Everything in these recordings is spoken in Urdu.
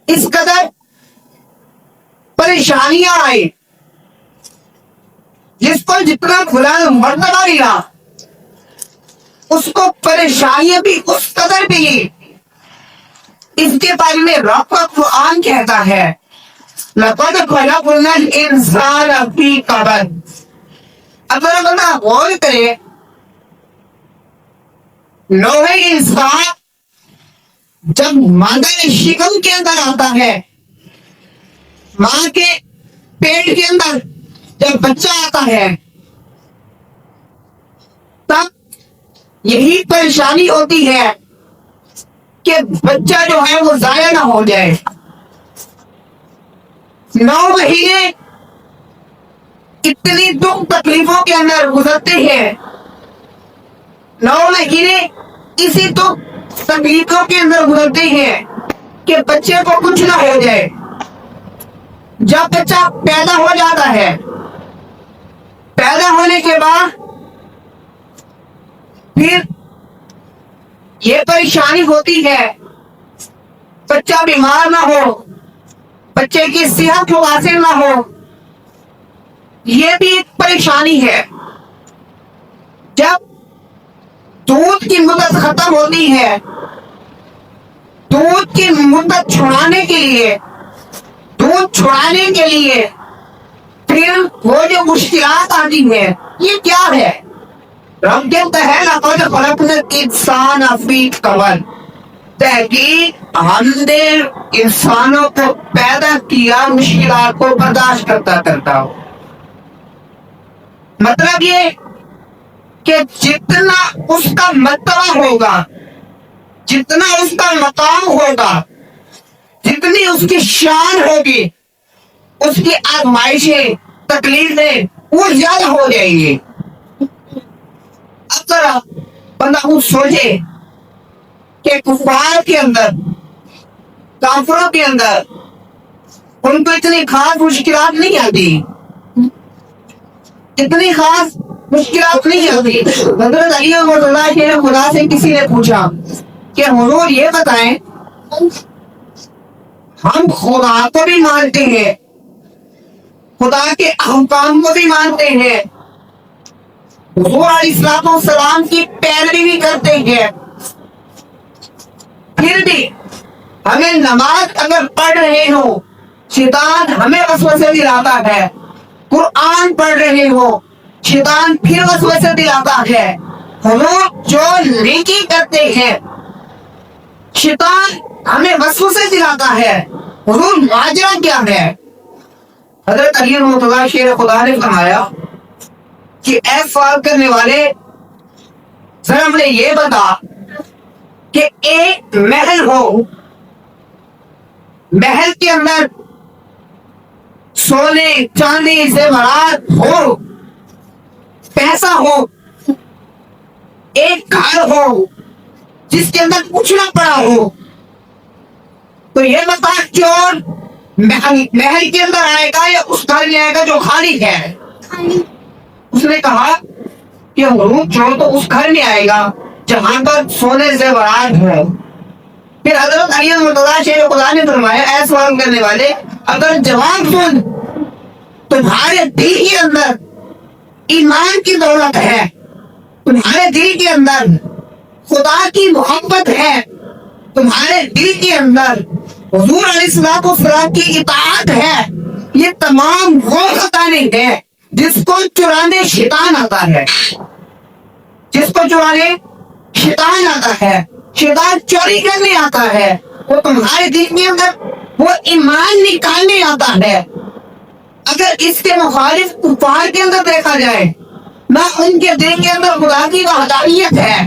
اس قدر پریشانیاں آئی، جس کو جتنا خدا نے مرتبہ دیا اس کو پریشانیاں بھی اس قدر بھی۔ اس کے بارے میں رب کا قرآن کہتا ہے لَقَدْ خَلَقْنَا الْإِنسَانَ فِي كَبَدٍ۔ اگر بندہ غور کرے، نوح انسان جب مادہ شکم کے اندر آتا ہے، ماں کے پیٹ کے اندر جب بچہ آتا ہے، تب یہی پریشانی ہوتی ہے کہ بچہ جو ہے وہ ضائع نہ ہو جائے۔ 9 مہینے اتنی دکھ تکلیفوں کے اندر گزرتے ہیں، 9 مہینے اسی دکھ تکلیفوں کے اندر گزرتے ہیں کہ بچے کو کچھ نہ ہو جائے۔ جب بچہ پیدا ہو جاتا ہے، پیدا ہونے کے بعد پھر یہ پریشانی ہوتی ہے بچہ بیمار نہ ہو، بچے کی صحت متاثر نہ ہو، یہ بھی ایک پریشانی ہے۔ جب دودھ کی مدت ختم ہوتی ہے، دودھ کی مدت چھڑانے کے لیے، دودھ چھڑانے کے لیے پھر وہ جو مشکلات آتی ہیں، یہ کیا ہے؟ رب کہتا ہے لَقَدْ خَلَقْنَا الْإِنسَانَ فِي كَبَدٍ۔ تحقیق ہم نے انسانوں کو پیدا کیا مشکلات کو برداشت کرتا کرتا ہو۔ مطلب یہ کہ جتنا اس کا مرتبہ ہوگا، جتنا اس کا مقام ہوگا، جتنی اس کی شان ہوگی، اس کی آزمائشیں تکلیفیں وہ زیادہ ہو جائیں گی۔ اب ذرا بندہ خود سوچے کہ کفار کے اندر، کافروں کے اندر ان کو اتنی خاص مشکلات نہیں آتی، اتنی خاص مشکلات نہیں آتی۔ حضرت علی رضی اللہ عنہ خدا سے کسی نے پوچھا کہ حضور یہ بتائیں، ہم خدا کو بھی مانتے ہیں، خدا کے احکام کو بھی مانتے ہیں، حضور علیہ السلام کی پیروی بھی کرتے ہیں، پھر بھی ہمیں نماز اگر پڑھ رہے ہو شیطان ہمیں وسوسے دلاتا ہے، قرآن پڑھ رہے ہو شیطان پھر وسوسے دلاتا ہے، حضور جو نیکی کرتے ہیں شیطان ہمیں وسوسے دلاتا ہے، حضور ماجرا کیا ہے؟ حضرت علی رحمۃ اللہ شیر خدا نے فرمایا کہ اے سوال کرنے والے، ذرا مجھے یہ بتا کہ ایک محل ہو، محل کے اندر سونے چاندی زیورات ہو، پیسہ ہو، ایک گھر ہو جس کے اندر کچھ نہ پڑا ہو، تو یہ بتا چور محل کے اندر آئے گا یا اس گھر میں آئے گا جو خالی ہے؟ اس نے کہا کہ چور تو اس گھر میں آئے گا جہاں پر سونے زیورات ہو۔ پھر حضرت علی رضی اللہ شیخ خدا نے فرمایا اے سوال کرنے والے، اگر جواب سن تمہارے دل کے اندر ایمان کی دولت ہے، تمہارے دل کے اندر خدا کی محبت ہے، تمہارے دل کے اندر حضور علیہ السلام کی اطاعت ہے، یہ تمام وہ خطانے ہیں جس کو چرانے شیطان آتا ہے، جس کو چرانے شیطان آتا ہے، شیطان چوری کرنے آتا ہے، وہ تمہارے دل کے اندر وہ ایمان نکالنے آتا ہے۔ اگر اس کے مخالف کفار کے اندر دیکھا جائے، نہ ان کے دل کے اندر خدا کی وحدانیت ہے،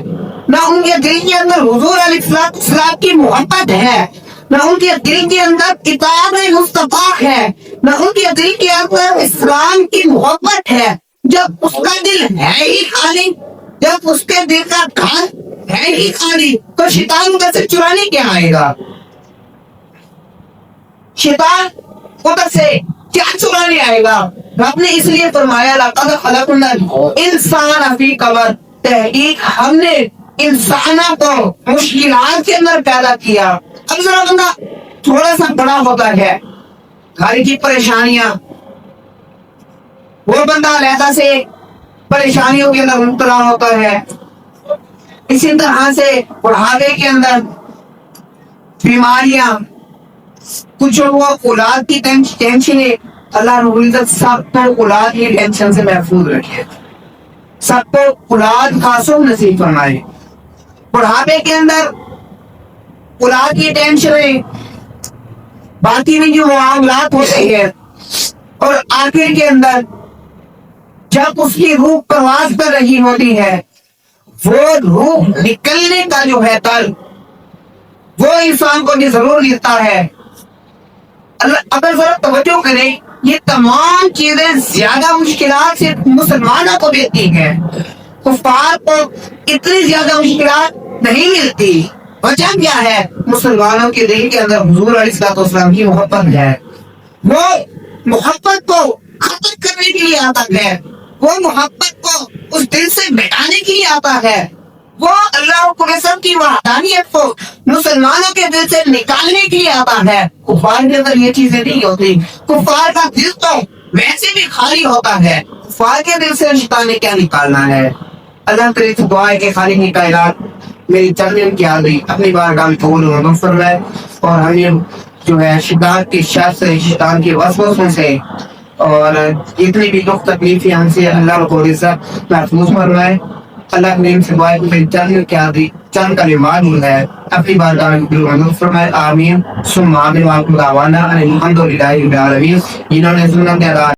نہ ان کے دل کے اندر حضور علیہ السلام کی محبت ہے، نہ ان کے دل کے اندر اطاعت مصطفیٰ ہے، نہ ان کے دل کے اندر اسلام کی محبت ہے۔ جب اس کا دل ہے ہی خالی، جب اس کے دل کا گھر ہے ہی خالی، تو شیطان ادھر سے چرانے کیا آئے گا؟ شیطان ادھر سے کیا چرانے آئے گا؟ رب نے اس لیے فرمایا لَقَدْ خَلَقْنَا الْإِنسَانَ فِي كَبَدٍ، تحقیق ہم نے انسانوں کو مشکلات کے اندر پیدا کیا۔ اب ذرا بندہ تھوڑا سا بڑا ہوتا ہے، گھر کی پریشانیاں، وہ بندہ علیحدہ سے پریشانیوں کے اندر مبتلا ہوتا ہے. اسی طرح سے بڑھاپے کے اندر بیماریاں، کچھ وہ اولاد کی ٹینشن ہے. اللہ رب العزت سب کو اولاد کی ٹینشن سے محفوظ رکھے، سب کو اولاد خاصوں نصیب فرمائے. بڑھاپے کے اندر اولاد کی ٹینشن، باقی میں جو معاملات ہوتے ہیں، اور آخر کے اندر جب اس کی روح پرواز کر رہی ہوتی ہے، وہ روح نکلنے کا جو ہے طلب، وہ انسان کو بھی ضرور ملتا ہے. اگر ذرا توجہ کریں، یہ تمام چیزیں زیادہ مشکلات سے مسلمانوں کو دیتی ہیں، کفار کو اتنی زیادہ مشکلات نہیں ملتی. وجہ کیا ہے؟ مسلمانوں کے دل کے اندر حضور علیہ الصلوۃ والسلام کی محبت ہے. وہ محبت کو ختم کرنے کے لیے آتا ہے، وہ محبت کو اس دل سے مٹانے کے لیے آتا ہے، وہ اللہ رب العزت کی وحدانیت کو مسلمانوں کے دل سے نکالنے کے لیے آتا ہے. کفار کے اندر یہ چیزیں نہیں ہوتی. کفار کا دل تو ویسے بھی خالی ہوتا ہے، کفار کے دل سے شیطان نے کیا نکالنا ہے. اللہ تعالی سے دعا ہے کہ خالق کی کائنات میری چرچن کی آدمی اپنی بارگاہ میں قبول و منظور فرمائے، اور ہمیں جو ہے شیطان کی شر سے، شیطان کے وسوسوں سے، اور جتنی بھی دکھ تکلیفیں ہم سے اللہ رب العزت محفوظ فرمائے. اللہ کریم سے دعا ہے کہ میری چرچن کی آدمی چند کلمات ہے اپنی بارگاہ میں قبول و منظور فرمائے. آمین ثم آمین. وآخر دعوانا ان الحمد للہ رب العالمین. جنہوں نے سنت ادا